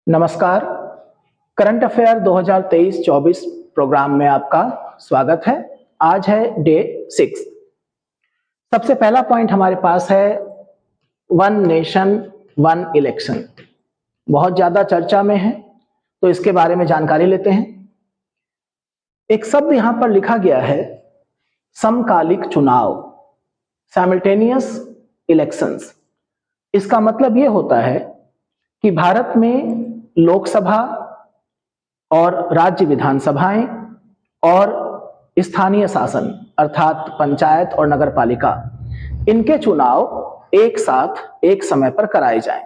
नमस्कार। Current affair 2023-24 programme में आपका स्वागत है। आज है डे 6। सबसे पहला पॉइंट हमारे पास है वन नेशन वन इलेक्शन। बहुत ज्यादा चर्चा में है तो इसके बारे में जानकारी लेते हैं। एक शब्द यहां पर लिखा गया है समकालिक चुनाव, साइमल्टेनियस इलेक्शंस। इसका मतलब यह होता है कि भारत में लोकसभा और राज्य विधानसभाएं और स्थानीय शासन अर्थात पंचायत और नगर पालिका, इनके चुनाव एक साथ एक समय पर कराए जाएं।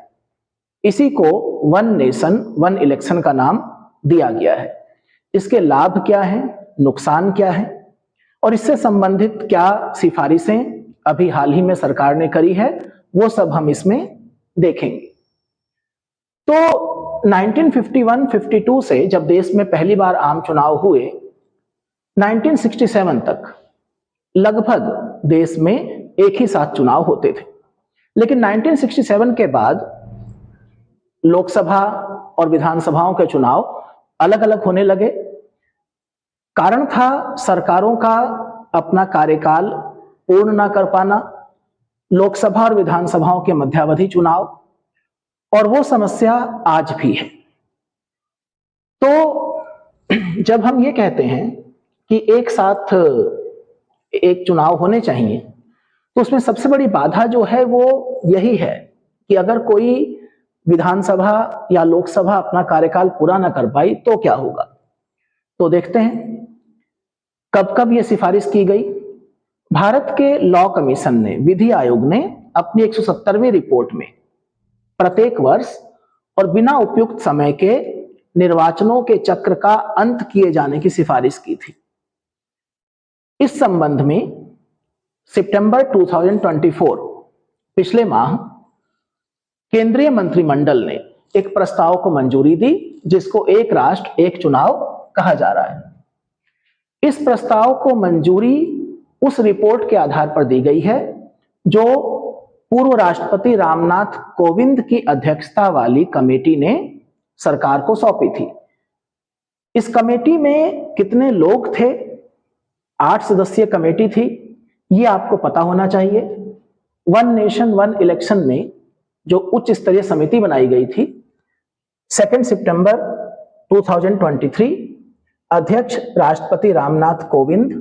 इसी को वन नेशन वन इलेक्शन का नाम दिया गया है। इसके लाभ क्या हैं, नुकसान क्या है और इससे संबंधित क्या सिफारिशें अभी हाल ही में सरकार ने करी है, वो सब हम इसमें देखेंगे। तो 1951-52 से जब देश में पहली बार आम चुनाव हुए, 1967 तक लगभग देश में एक ही साथ चुनाव होते थे। लेकिन 1967 के बाद लोकसभा और विधानसभाओं के चुनाव अलग अलग होने लगे। कारण था सरकारों का अपना कार्यकाल पूर्ण ना कर पाना, लोकसभा और विधानसभाओं के मध्यावधि चुनाव, और वो समस्या आज भी है। तो जब हम ये कहते हैं कि एक साथ एक चुनाव होने चाहिए, तो उसमें सबसे बड़ी बाधा जो है वो यही है कि अगर कोई विधानसभा या लोकसभा अपना कार्यकाल पूरा ना कर पाई तो क्या होगा। तो देखते हैं कब कब ये सिफारिश की गई। भारत के लॉ कमीशन ने, विधि आयोग ने अपनी 170वीं रिपोर्ट में प्रत्येक वर्ष और बिना उपयुक्त समय के निर्वाचनों के चक्र का अंत किए जाने की सिफारिश की थी। इस संबंध में सितंबर 2024 पिछले माह केंद्रीय मंत्रिमंडल ने एक प्रस्ताव को मंजूरी दी, जिसको एक राष्ट्र एक चुनाव कहा जा रहा है। इस प्रस्ताव को मंजूरी उस रिपोर्ट के आधार पर दी गई है जो पूर्व राष्ट्रपति रामनाथ कोविंद की अध्यक्षता वाली कमेटी ने सरकार को सौंपी थी। इस कमेटी में कितने लोग थे? 8 सदस्यीय कमेटी थी। ये आपको पता होना चाहिए। वन नेशन वन इलेक्शन में जो उच्च स्तरीय समिति बनाई गई थी 2 सितंबर 2023, अध्यक्ष राष्ट्रपति रामनाथ कोविंद,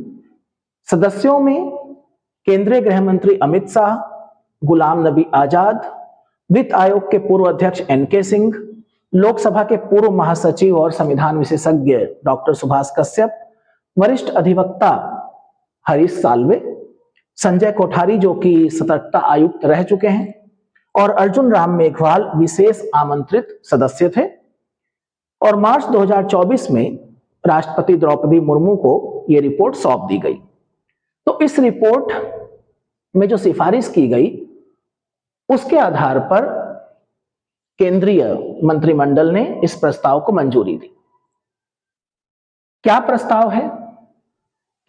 सदस्यों में केंद्रीय गृह मंत्री अमित शाह, गुलाम नबी आजाद, वित्त आयोग के पूर्व अध्यक्ष NK सिंह, लोकसभा के पूर्व महासचिव और संविधान विशेषज्ञ डॉक्टर सुभाष कश्यप, वरिष्ठ अधिवक्ता हरीश साल्वे, संजय कोठारी जो कि सतर्कता आयुक्त रह चुके हैं, और अर्जुन राम मेघवाल विशेष आमंत्रित सदस्य थे। और मार्च 2024 में राष्ट्रपति द्रौपदी मुर्मू को यह रिपोर्ट सौंप दी गई। तो इस रिपोर्ट में जो सिफारिश की गई उसके आधार पर केंद्रीय मंत्रिमंडल ने इस प्रस्ताव को मंजूरी दी। क्या प्रस्ताव है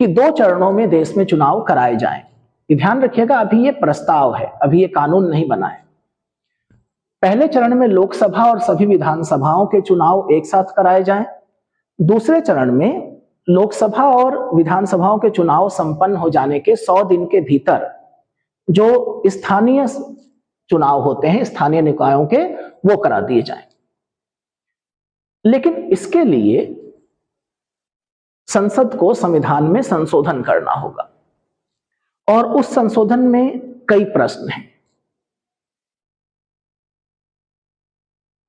कि 2 चरणों में देश में चुनाव कराए जाएं। ध्यान रखिएगा, अभी ये प्रस्ताव है, अभी ये कानून नहीं बना है। पहले चरण में लोकसभा और सभी विधानसभाओं के चुनाव एक साथ कराए जाएं। दूसरे चरण में लोकसभा और विधानसभाओं के चुनाव संपन्न हो जाने के 100 दिन के भीतर जो स्थानीय चुनाव होते हैं स्थानीय निकायों के, वो करा दिए जाएं। लेकिन इसके लिए संसद को संविधान में संशोधन करना होगा और उस संशोधन में कई प्रश्न हैं।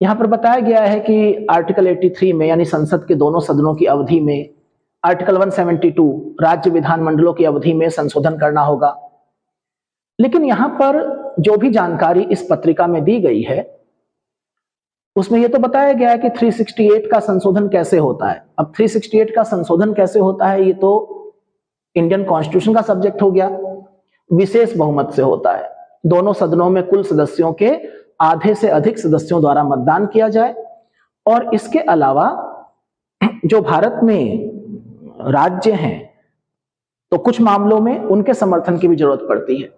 यहां पर बताया गया है कि आर्टिकल 83 में, यानी संसद के दोनों सदनों की अवधि में, आर्टिकल 172 राज्य विधानमंडलों की अवधि में संशोधन करना होगा। लेकिन यहां पर जो भी जानकारी इस पत्रिका में दी गई है उसमें यह तो बताया गया है कि 368 का संशोधन कैसे होता है। अब 368 का संशोधन कैसे होता है, ये तो इंडियन कॉन्स्टिट्यूशन का सब्जेक्ट हो गया। विशेष बहुमत से होता है। दोनों सदनों में कुल सदस्यों के आधे से अधिक सदस्यों द्वारा मतदान किया जाए। और इसके अलावा जो भारत में राज्य हैं तो कुछ मामलों में उनके समर्थन की भी जरूरत पड़ती है।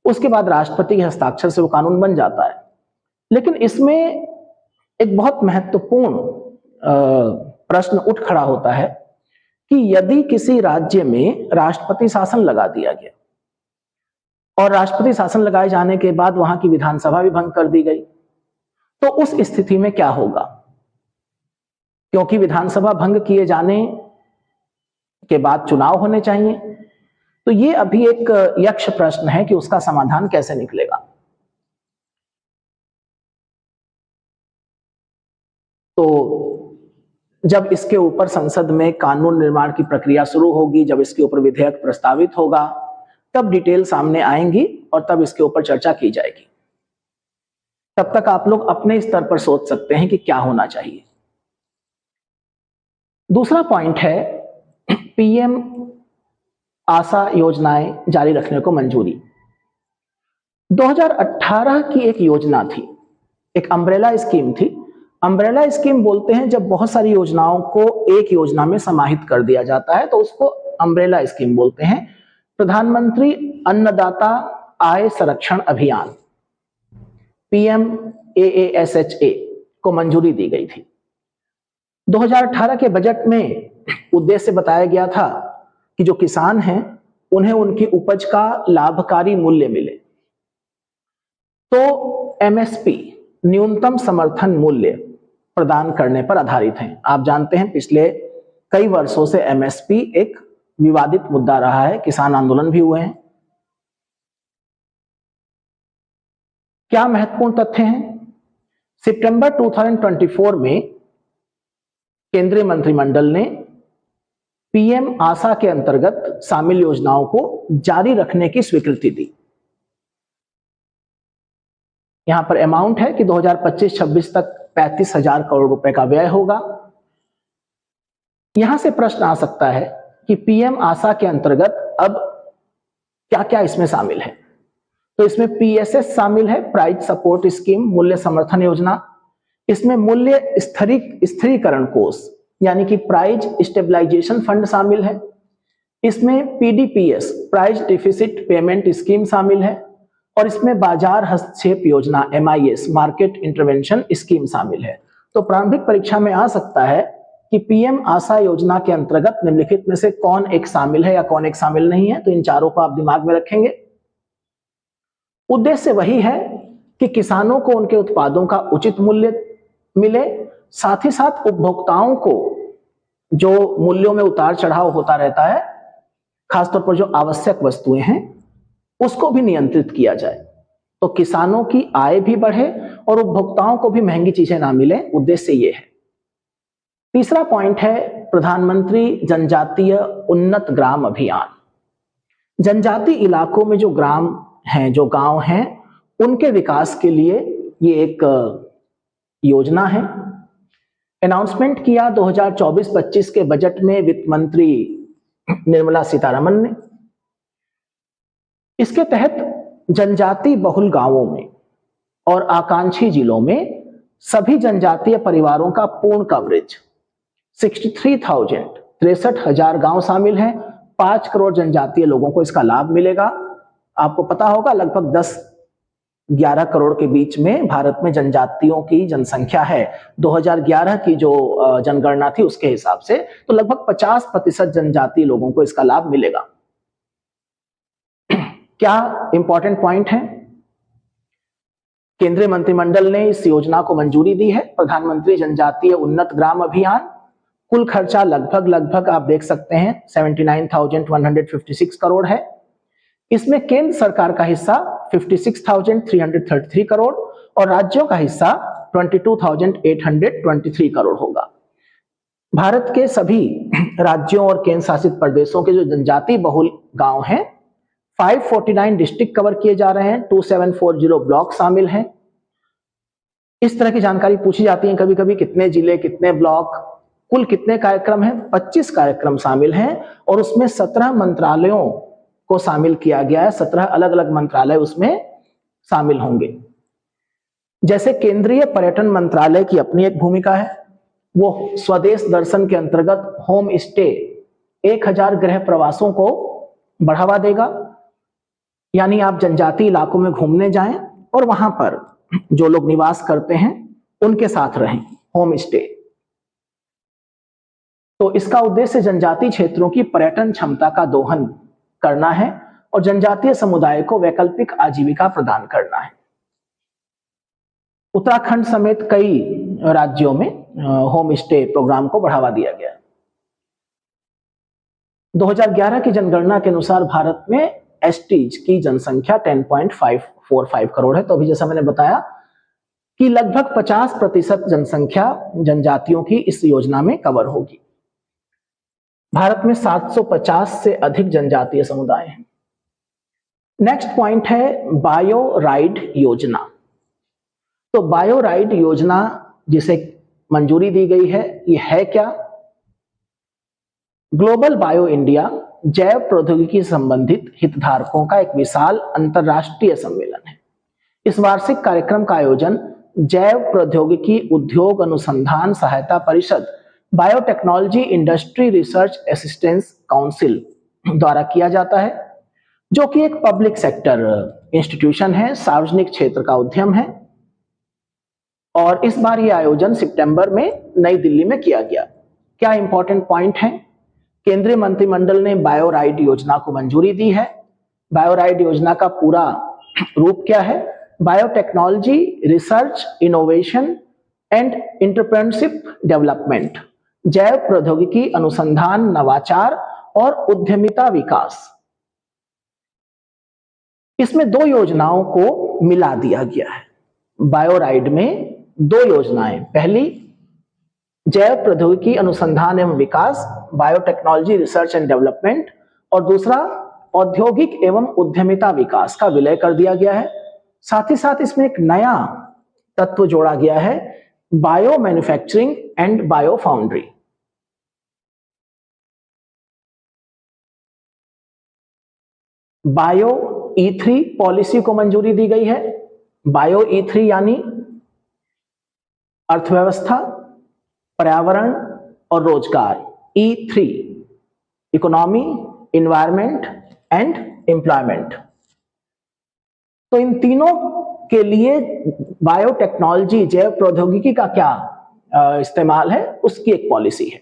उसके बाद राष्ट्रपति के हस्ताक्षर से वो कानून बन जाता है। लेकिन इसमें एक बहुत महत्वपूर्ण प्रश्न उठ खड़ा होता है कि यदि किसी राज्य में राष्ट्रपति शासन लगा दिया गया और राष्ट्रपति शासन लगाए जाने के बाद वहां की विधानसभा भी भंग कर दी गई, तो उस स्थिति में क्या होगा? क्योंकि विधानसभा भंग किए जाने के बाद चुनाव होने चाहिए, तो ये अभी एक यक्ष प्रश्न है कि उसका समाधान कैसे निकलेगा। तो जब इसके ऊपर संसद में कानून निर्माण की प्रक्रिया शुरू होगी, जब इसके ऊपर विधेयक प्रस्तावित होगा, तब डिटेल सामने आएंगी और तब इसके ऊपर चर्चा की जाएगी। तब तक आप लोग अपने स्तर पर सोच सकते हैं कि क्या होना चाहिए। दूसरा पॉइंट है पीएम आशा योजनाएं जारी रखने को मंजूरी। 2018 की एक योजना थी, एक अम्ब्रेला स्कीम थी। अम्ब्रेला स्कीम बोलते हैं जब बहुत सारी योजनाओं को एक योजना में समाहित कर दिया जाता है, तो उसको अम्ब्रेला स्कीम बोलते हैं। प्रधानमंत्री अन्नदाता आय संरक्षण अभियान PMAASHA को मंजूरी दी गई थी। 2018 के बजट में उद्देश्य बताया गया था कि जो किसान हैं उन्हें उनकी उपज का लाभकारी मूल्य मिले। तो MSP न्यूनतम समर्थन मूल्य प्रदान करने पर आधारित हैं। आप जानते हैं पिछले कई वर्षों से MSP एक विवादित मुद्दा रहा है, किसान आंदोलन भी हुए हैं। क्या महत्वपूर्ण तथ्य हैं? सितंबर 2024 में केंद्रीय मंत्रिमंडल ने पीएम आशा के अंतर्गत शामिल योजनाओं को जारी रखने की स्वीकृति दी। यहां पर अमाउंट है कि 2025-26 तक 35,000 करोड़ रुपए का व्यय होगा। यहां से प्रश्न आ सकता है कि पीएम आशा के अंतर्गत अब क्या क्या इसमें शामिल है। तो इसमें PSS शामिल है, प्राइस सपोर्ट स्कीम, मूल्य समर्थन योजना। इसमें मूल्य स्थिरीकरण कोष यानी कि प्राइस स्टेबलाइजेशन फंड शामिल है। इसमें PDPS price deficit payment scheme शामिल है और इसमें बाजार हस्तक्षेप योजना MIS मार्केट इंटरवेंशन स्कीम शामिल है। तो प्रारंभिक परीक्षा में आ सकता है कि पीएम आशा योजना के अंतर्गत निम्नलिखित में से कौन एक शामिल है या कौन एक शामिल नहीं है। तो इन चारों को आप दिमाग में रखेंगे। उद्देश्य वही है कि किसानों को उनके उत्पादों का उचित मूल्य मिले, साथ ही साथ उपभोक्ताओं को जो मूल्यों में उतार चढ़ाव होता रहता है, खासतौर पर जो आवश्यक वस्तुएं हैं, उसको भी नियंत्रित किया जाए, तो किसानों की आय भी बढ़े और उपभोक्ताओं को भी महंगी चीजें ना मिले। उद्देश्य ये है। तीसरा पॉइंट है प्रधानमंत्री जनजातीय उन्नत ग्राम अभियान। जनजातीय इलाकों में जो ग्राम हैं, जो गांव हैं, उनके विकास के लिए ये एक योजना है। अनाउंसमेंट किया 2024-25 के बजट में वित्त मंत्री निर्मला सीतारमण ने। इसके तहत जनजातीय बहुल गांवों में और आकांक्षी जिलों में सभी जनजातीय परिवारों का पूर्ण कवरेज 63,000 गांव शामिल हैं। 5 करोड़ जनजातीय लोगों को इसका लाभ मिलेगा। आपको पता होगा लगभग 10-11 करोड़ के बीच में भारत में जनजातियों की जनसंख्या है। 2011 की जो जनगणना थी उसके हिसाब से तो लगभग 50% जनजातीय लोगों को इसका लाभ मिलेगा। क्या इंपॉर्टेंट पॉइंट है? केंद्रीय मंत्रिमंडल ने इस योजना को मंजूरी दी है, प्रधानमंत्री जनजातीय उन्नत ग्राम अभियान। कुल खर्चा लगभग आप देख सकते हैं 79,156 करोड़ है। इसमें केंद्र सरकार का हिस्सा 56,333 करोड़ और राज्यों का हिस्सा 22,823 करोड़ होगा। भारत के सभी राज्यों और केंद्र शासित प्रदेशों के जो जनजातीय बहुल गांव हैं, 549 डिस्ट्रिक्ट कवर किए जा रहे हैं, 2740 ब्लॉक शामिल हैं। इस तरह की जानकारी पूछी जाती है कभी कभी, कितने जिले, कितने ब्लॉक, कुल कितने कार्यक्रम हैं? 25 कार्यक्रम शामिल हैं और उसमें 17 मंत्रालयों को शामिल किया गया है। 17 अलग अलग मंत्रालय उसमें शामिल होंगे। जैसे केंद्रीय पर्यटन मंत्रालय की अपनी एक भूमिका है, वो स्वदेश दर्शन के अंतर्गत होम स्टे 1000 गृह प्रवासों को बढ़ावा देगा। यानी आप जनजातीय इलाकों में घूमने जाएं और वहां पर जो लोग निवास करते हैं उनके साथ रहें, होम स्टे। तो इसका उद्देश्य जनजातीय क्षेत्रों की पर्यटन क्षमता का दोहन करना है और जनजातीय समुदाय को वैकल्पिक आजीविका प्रदान करना है। उत्तराखंड समेत कई राज्यों में होम स्टे प्रोग्राम को बढ़ावा दिया गया। 2011 की जनगणना के अनुसार भारत में एसटीज की जनसंख्या 10.545 करोड़ है। तो अभी जैसा मैंने बताया कि लगभग 50% जनसंख्या जनजातियों की इस योजना में कवर होगी। भारत में 750 से अधिक जनजातीय समुदाय हैं। नेक्स्ट पॉइंट है बायो राइड योजना। तो बायो राइड योजना जिसे मंजूरी दी गई है, ये है क्या? ग्लोबल बायो इंडिया जैव प्रौद्योगिकी संबंधित हितधारकों का एक विशाल अंतरराष्ट्रीय सम्मेलन है। इस वार्षिक कार्यक्रम का आयोजन जैव प्रौद्योगिकी उद्योग अनुसंधान सहायता परिषद biotechnology industry research assistance council द्वारा किया जाता है, जो कि एक पब्लिक सेक्टर इंस्टीट्यूशन है, सार्वजनिक क्षेत्र का उद्यम है। और इस बार यह आयोजन सितंबर में नई दिल्ली में किया गया। क्या इंपॉर्टेंट पॉइंट है? केंद्रीय मंत्रिमंडल ने बायो राइड योजना को मंजूरी दी है। बायो राइड योजना का पूरा रूप क्या है? Biotechnology research innovation and entrepreneurship development, जैव प्रौद्योगिकी अनुसंधान नवाचार और उद्यमिता विकास। इसमें दो योजनाओं को मिला दिया गया है। बायो राइड में दो योजनाएं, पहली जैव प्रौद्योगिकी अनुसंधान एवं विकास बायोटेक्नोलॉजी रिसर्च एंड डेवलपमेंट, और दूसरा औद्योगिक एवं उद्यमिता विकास का विलय कर दिया गया है। साथ ही साथ इसमें एक नया तत्व जोड़ा गया है, bio manufacturing and bio foundry. Bio E3 policy को मंजूरी दी गई है। बायो E3 यानी अर्थव्यवस्था, पर्यावरण और रोजगार, E3 economy, environment and employment. तो इन तीनों के लिए बायोटेक्नोलॉजी जैव प्रौद्योगिकी का क्या इस्तेमाल है, उसकी एक पॉलिसी है।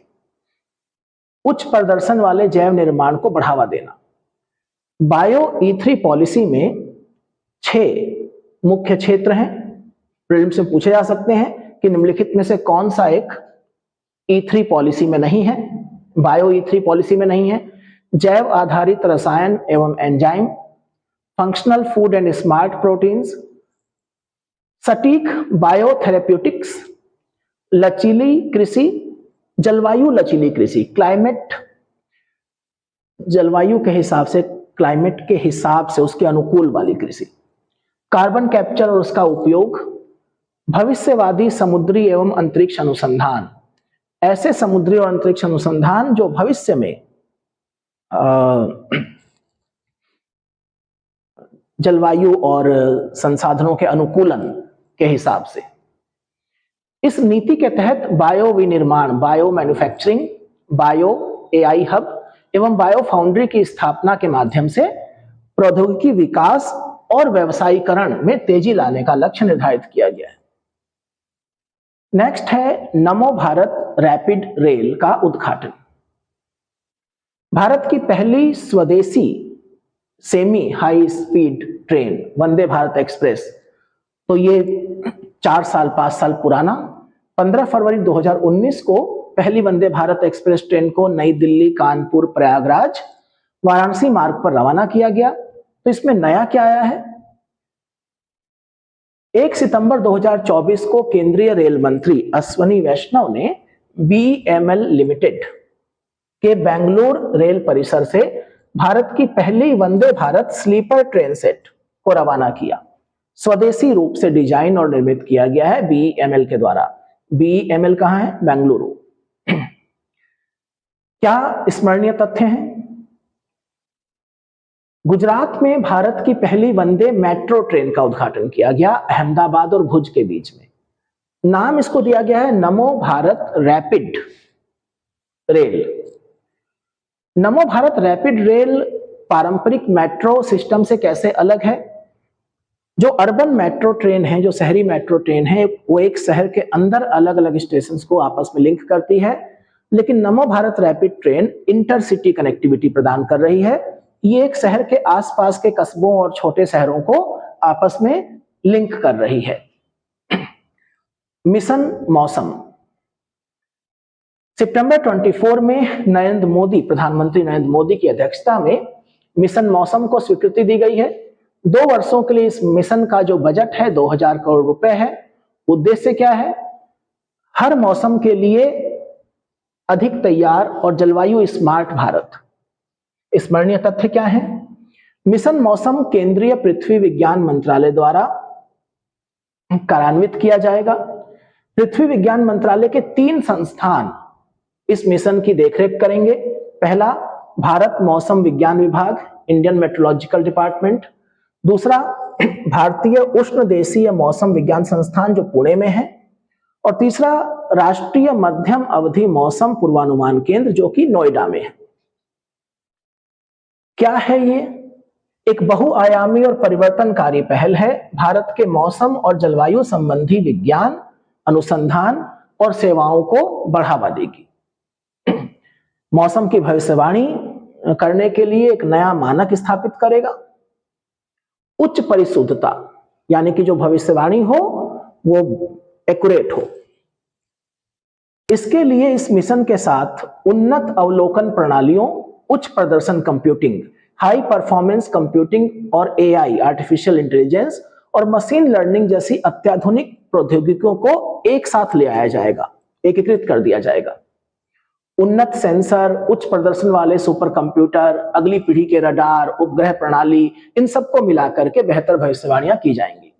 उच्च प्रदर्शन वाले जैव निर्माण को बढ़ावा देना। बायो E3 पॉलिसी में 6 मुख्य क्षेत्र हैं। प्रीलिम्स में पूछे जा सकते हैं कि निम्नलिखित में से कौन सा एक E3 पॉलिसी में नहीं है, बायो E3 पॉलिसी में नहीं है। जैव आधारित रसायन एवं enzyme, functional food and smart proteins, सटीक बायोथेरेप्यूटिक्स, लचीली कृषि, जलवायु लचीली कृषि, क्लाइमेट, जलवायु के हिसाब से, क्लाइमेट के हिसाब से उसके अनुकूल वाली कृषि, कार्बन कैप्चर और उसका उपयोग, भविष्यवादी समुद्री एवं अंतरिक्ष अनुसंधान, ऐसे समुद्री और अंतरिक्ष अनुसंधान जो भविष्य में जलवायु और संसाधनों के अनुकूलन के हिसाब से। इस नीति के तहत बायो विनिर्माण, bio manufacturing, bio AI hub एवं बायो फाउंड्री की स्थापना के माध्यम से प्रौद्योगिकी विकास और व्यवसायीकरण में तेजी लाने का लक्ष्य निर्धारित किया गया है। नेक्स्ट है नमो भारत रैपिड रेल का उद्घाटन। भारत की पहली स्वदेशी semi high speed train Vande Bharat express, तो ये 4 साल 5 साल पुराना, 15 फरवरी 2019 को पहली वंदे भारत एक्सप्रेस ट्रेन को नई दिल्ली, कानपुर, प्रयागराज, वाराणसी मार्ग पर रवाना किया गया। तो इसमें नया क्या आया है? 1 सितंबर 2024 को केंद्रीय रेल मंत्री अश्विनी वैष्णव ने BEML लिमिटेड के बेंगलुरु रेल परिसर से भारत की पहली Vande Bharat sleeper train set को रवाना किया। स्वदेशी रूप से डिजाइन और निर्मित किया गया है BEML के द्वारा। BEML कहां है? बेंगलुरु। क्या स्मरणीय तथ्य हैं? गुजरात में भारत की पहली वंदे मेट्रो ट्रेन का उद्घाटन किया गया, अहमदाबाद और भुज के बीच में। नाम इसको दिया गया है नमो भारत रैपिड रेल। नमो भारत रैपिड रेल पारंपरिक मेट्रो सिस्टम से कैसे अलग है? जो अर्बन मेट्रो ट्रेन है, जो शहरी मेट्रो ट्रेन है, वो एक शहर के अंदर अलग अलग स्टेशन को आपस में लिंक करती है, लेकिन नमो Bharat rapid train intercity connectivity प्रदान कर रही है। ये एक शहर के आसपास के कस्बों और छोटे शहरों को आपस में लिंक कर रही है। मिशन मौसम, सितंबर 24 में नरेंद्र मोदी, प्रधानमंत्री नरेंद्र मोदी की अध्यक्षता में मिशन मौसम को स्वीकृति दी गई है। 2 वर्षों के लिए इस मिशन का जो बजट है 2000 करोड़ रुपए है। उद्देश्य क्या है? हर मौसम के लिए अधिक तैयार और जलवायु स्मार्ट भारत। स्मरणीय तथ्य क्या है? मिशन मौसम केंद्रीय पृथ्वी विज्ञान मंत्रालय द्वारा कार्यान्वित किया जाएगा। पृथ्वी विज्ञान मंत्रालय के 3 संस्थान इस मिशन की देखरेख करेंगे। पहला, भारत मौसम विज्ञान विभाग, इंडियन मेट्रोलॉजिकल डिपार्टमेंट। दूसरा, भारतीय उष्णदेशीय मौसम विज्ञान संस्थान जो पुणे में है। और तीसरा, राष्ट्रीय मध्यम अवधि मौसम पूर्वानुमान केंद्र जो कि नोएडा में है। क्या है ये? एक बहुआयामी और परिवर्तनकारी पहल है। भारत के मौसम और जलवायु संबंधी विज्ञान, अनुसंधान और सेवाओं को बढ़ावा देगी। मौसम की भविष्यवाणी करने के लिए एक नया मानक स्थापित करेगा। उच्च परिशुद्धता, यानी कि जो भविष्यवाणी हो वो एक्यूरेट हो। इसके लिए इस मिशन के साथ उन्नत अवलोकन प्रणालियों, उच्च प्रदर्शन कंप्यूटिंग, हाई परफॉर्मेंस कंप्यूटिंग और एआई, आर्टिफिशियल इंटेलिजेंस और मशीन लर्निंग जैसी अत्याधुनिक प्रौद्योगिकियों को एक साथ ले आया जाएगा, एकीकृत कर दिया जाएगा। उन्नत सेंसर, उच्च प्रदर्शन वाले सुपर कंप्यूटर, अगली पीढ़ी के रडार, उपग्रह प्रणाली, इन सबको मिलाकर के बेहतर भविष्यवाणियां की जाएंगी।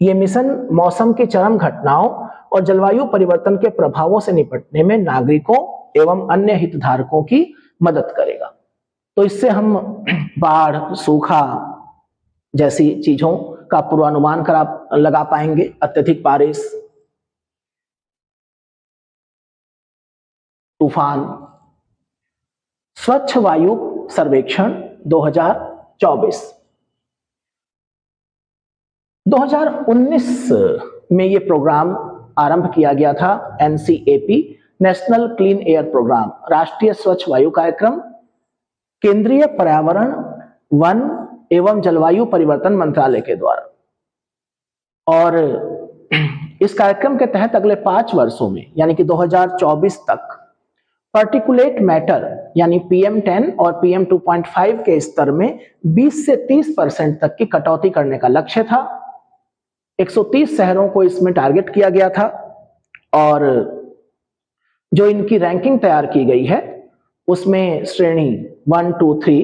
ये मिशन मौसम की चरम घटनाओं और जलवायु परिवर्तन के प्रभावों से निपटने में नागरिकों एवं अन्य हितधारकों की मदद करेगा। तो इससे हम बाढ़, सूखा जैसी चीजों का पूर्वानुमान लगा पाएंगे, अत्यधिक बारिश, तूफान। स्वच्छ वायु सर्वेक्षण 2024। 2019 में ये प्रोग्राम आरंभ किया गया था। NCAP, national clean air programme, राष्ट्रीय स्वच्छ वायु कार्यक्रम, केंद्रीय पर्यावरण, वन एवं जलवायु परिवर्तन मंत्रालय के द्वारा। और इस कार्यक्रम के तहत अगले 5 वर्षों में, यानी कि 2024 तक, पार्टिकुलेट मैटर यानी PM10 और PM 2.5 के स्तर में 20 से 30% तक की कटौती करने का लक्ष्य था। 130 शहरों को इसमें टारगेट किया गया था। और जो इनकी रैंकिंग तैयार की गई है उसमें श्रेणी 1, 2, 3,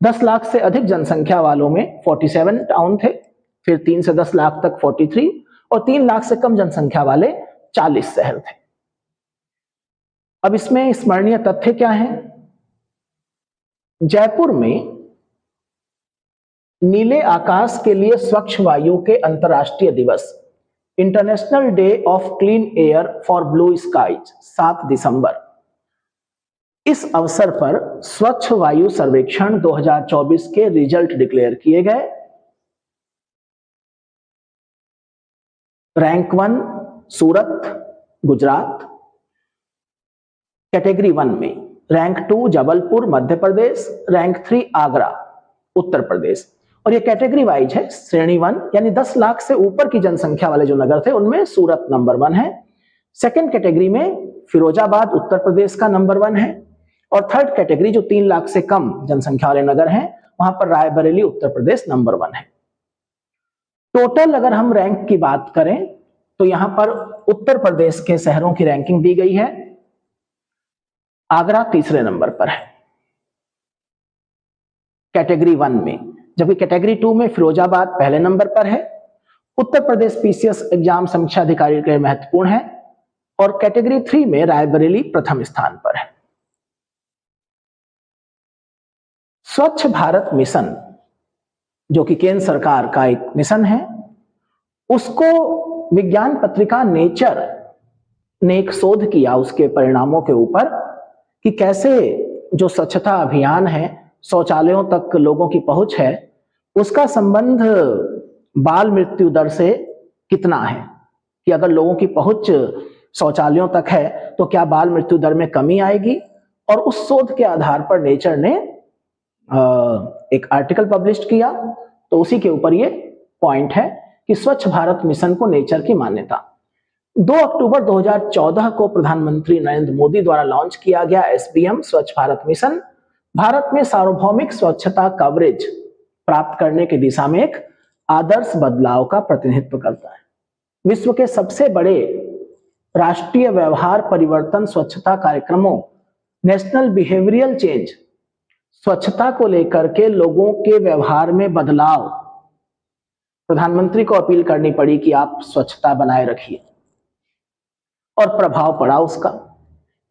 10 लाख से अधिक जनसंख्या वालों में 47 टाउन थे, फिर 3 से 10 लाख तक 43 और 3 लाख से कम जनसंख्या वाले 40 शहर थे। अब इसमें स्मरणीय तथ्य क्या है? जयपुर में नीले आकाश के लिए स्वच्छ वायु के अंतर्राष्ट्रीय दिवस, international day of clean air for blue skies, 7 दिसंबर, इस अवसर पर स्वच्छ वायु सर्वेक्षण 2024 के रिजल्ट डिक्लेयर किए गए। रैंक 1 सूरत, गुजरात, कैटेगरी 1 में। रैंक 2 जबलपुर, मध्य प्रदेश। रैंक 3 आगरा, उत्तर प्रदेश। और ये कैटेगरी वाइज है। श्रेणी 1 यानी 10 लाख से ऊपर की जनसंख्या वाले जो नगर थे उनमें सूरत नंबर 1 है। सेकंड कैटेगरी में फिरोजाबाद, उत्तर प्रदेश का नंबर 1 है। और थर्ड कैटेगरी जो 3 लाख से कम जनसंख्या वाले नगर हैं, वहां पर रायबरेली, उत्तर प्रदेश नंबर 1 है। टोटल अगर हम रैंक की बात करें तो यहां पर उत्तर प्रदेश के शहरों की रैंकिंग दी गई है। आगरा तीसरे नंबर पर है कैटेगरी 1 में, जबकि कैटेगरी 2 में फिरोजाबाद पहले नंबर पर है। उत्तर प्रदेश PCS एग्जाम समीक्षा अधिकारी के लिए महत्वपूर्ण है। और कैटेगरी 3 में रायबरेली प्रथम स्थान पर है। स्वच्छ भारत मिशन जो कि केंद्र सरकार का एक मिशन है, उसको विज्ञान पत्रिका नेचर ने एक शोध किया उसके परिणामों के ऊपर कि कैसे जो स्वच्छता अभियान है, शौचालयों तक लोगों की पहुंच है, उसका संबंध बाल मृत्यु दर से कितना है, कि अगर लोगों की पहुंच शौचालयों तक है तो क्या बाल मृत्यु दर में कमी आएगी। और उस शोध के आधार पर नेचर ने एक आर्टिकल पब्लिश किया। तो उसी के ऊपर ये पॉइंट है कि स्वच्छ भारत मिशन को नेचर की मान्यता। 2 अक्टूबर 2014 को प्रधानमंत्री नरेंद्र मोदी द्वारा लॉन्च किया गया एसबीएम स्वच्छ भारत मिशन भारत में सार्वभौमिक स्वच्छता कवरेज प्राप्त करने की दिशा में एक आदर्श बदलाव का प्रतिनिधित्व करता है। विश्व के सबसे बड़े राष्ट्रीय व्यवहार परिवर्तन स्वच्छता कार्यक्रमों नेशनल बिहेवियरल चेंज स्वच्छता को लेकर के लोगों के व्यवहार में बदलाव, प्रधानमंत्री को अपील करनी पड़ी कि आप स्वच्छता बनाए रखिए, और प्रभाव पड़ा उसका।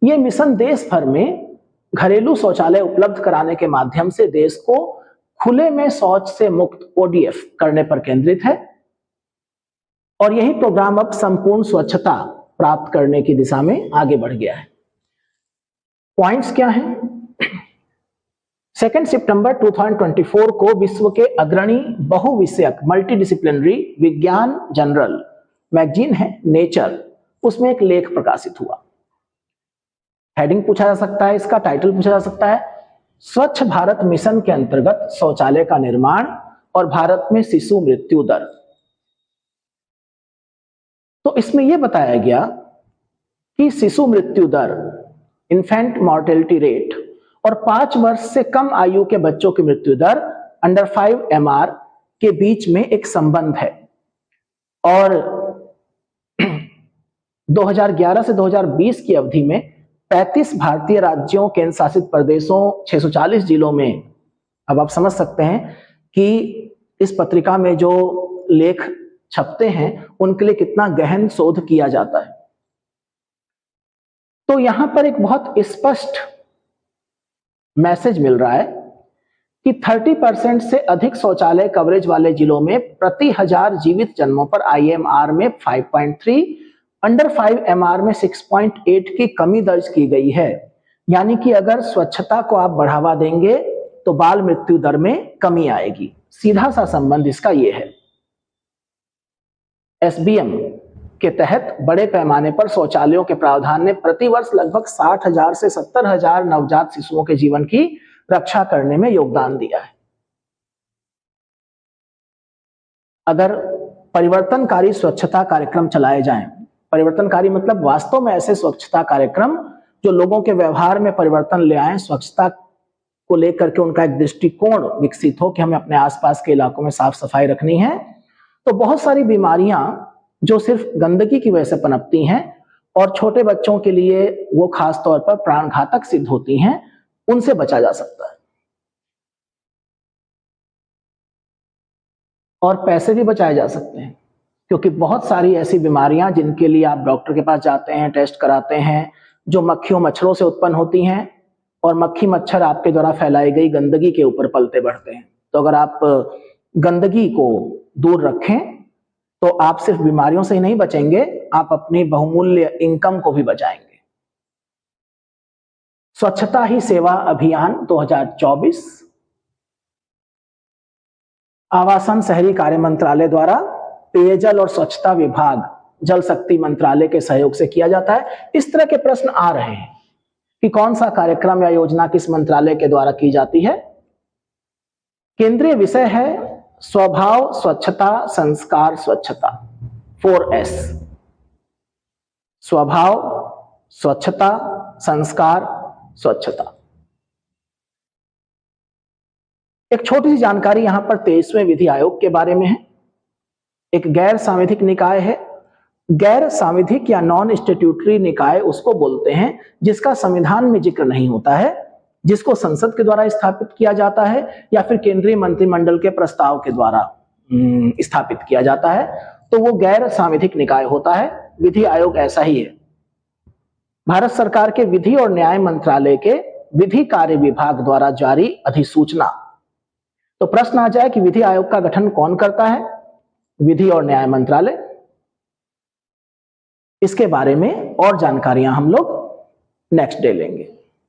यह मिशन देश भर में घरेलू शौचालय उपलब्ध कराने के माध्यम से देश को खुले में शौच से मुक्त ओडीएफ करने पर केंद्रित है, और यही प्रोग्राम अब संपूर्ण स्वच्छता प्राप्त करने की दिशा में आगे बढ़ गया है। पॉइंट्स क्या हैं? 2 सितंबर 2024 को विश्व के अग्रणी बहुविषयक मल्टीडिसिप्लिनरी विज्ञान जर्नल मैगजीन है नेचर, उसमें एक लेख प्रकाशित हुआ। हेडिंग पूछा जा सकता है, इसका टाइटल पूछा जा सकता है, स्वच्छ भारत मिशन के अंतर्गत शौचालय का निर्माण और भारत में शिशु मृत्यु दर। तो इसमें यह बताया गया कि शिशु मृत्यु दर, इन्फेंट मॉर्टेलिटी रेट, और 5 वर्ष से कम आयु के बच्चों की मृत्यु दर अंडर 5 MR के बीच में एक संबंध है। और 2011 से 2020 की अवधि में 35 भारतीय राज्यों, केंद्र शासित प्रदेशों, 640 जिलों में, अब आप समझ सकते हैं कि इस पत्रिका में जो लेख छपते हैं उनके लिए कितना गहन शोध किया जाता है। तो यहां पर एक बहुत स्पष्ट मैसेज मिल रहा है कि 30% से अधिक शौचालय कवरेज वाले जिलों में प्रति 1000 जीवित जन्मों पर IMR में 5.3, अंडर 5 MR में 6.8 की कमी दर्ज की गई है। यानी कि अगर स्वच्छता को आप बढ़ावा देंगे तो बाल मृत्यु दर में कमी आएगी। सीधा सा संबंध इसका यह है। एसबीएम के तहत बड़े पैमाने पर शौचालयों के प्रावधान ने प्रति वर्ष लगभग 60,000 से 70,000 नवजात शिशुओं के जीवन की रक्षा करने में योगदान दिया है। अगर परिवर्तनकारी स्वच्छता कार्यक्रम चलाए जाएं, परिवर्तनकारी मतलब वास्तव में ऐसे स्वच्छता कार्यक्रम जो लोगों के व्यवहार में परिवर्तन ले आए, स्वच्छता को लेकर के उनका एक दृष्टिकोण विकसित हो कि हमें अपने आसपास के इलाकों में साफ सफाई रखनी है, तो बहुत सारी बीमारियां जो सिर्फ गंदगी की वजह से पनपती हैं और छोटे बच्चों के लिए वो खास तौर पर प्राणघातक सिद्ध होती हैं, उनसे बचा जा सकता है। और पैसे भी बचाए जा सकते हैं, क्योंकि बहुत सारी ऐसी बीमारियां जिनके लिए आप डॉक्टर के पास जाते हैं, टेस्ट कराते हैं, जो मक्खियों मच्छरों से उत्पन्न होती हैं, और मक्खी मच्छर आपके द्वारा फैलाई गई गंदगी के ऊपर पलते बढ़ते हैं। तो अगर आप गंदगी को दूर रखें तो आप सिर्फ बीमारियों से ही नहीं बचेंगे, आप अपनी बहुमूल्य इनकम को भी बचाएंगे। स्वच्छता ही सेवा अभियान 2024 आवासन शहरी कार्य मंत्रालय द्वारा पेयजल और स्वच्छता विभाग जल शक्ति मंत्रालय के सहयोग से किया जाता है। इस तरह के प्रश्न आ रहे हैं कि कौन सा कार्यक्रम या योजना किस मंत्रालय के द्वारा की जाती है। केंद्रीय विषय है स्वभाव स्वच्छता संस्कार स्वच्छता, 4S। स्वभाव स्वच्छता संस्कार स्वच्छता। एक छोटी सी जानकारी यहां पर 23वें विधि आयोग के बारे में है। एक गैर सांविधिक निकाय है। गैर सांविधिक या नॉन स्टैट्यूटरी निकाय उसको बोलते हैं जिसका संविधान में जिक्र नहीं होता है, जिसको संसद के द्वारा स्थापित किया जाता है या फिर केंद्रीय मंत्रिमंडल के प्रस्ताव के द्वारा स्थापित किया जाता है, तो वो गैर सांविधिक निकाय होता है। विधि आयोग ऐसा ही है। भारत सरकार के विधि और न्याय मंत्रालय के विधि कार्य विभाग द्वारा जारी अधिसूचना। तो प्रश्न आ जाए कि विधि आयोग का गठन कौन करता है? विधि और न्याय मंत्रालय। इसके बारे में और जानकारियां हम लोग नेक्स्ट डे लेंगे।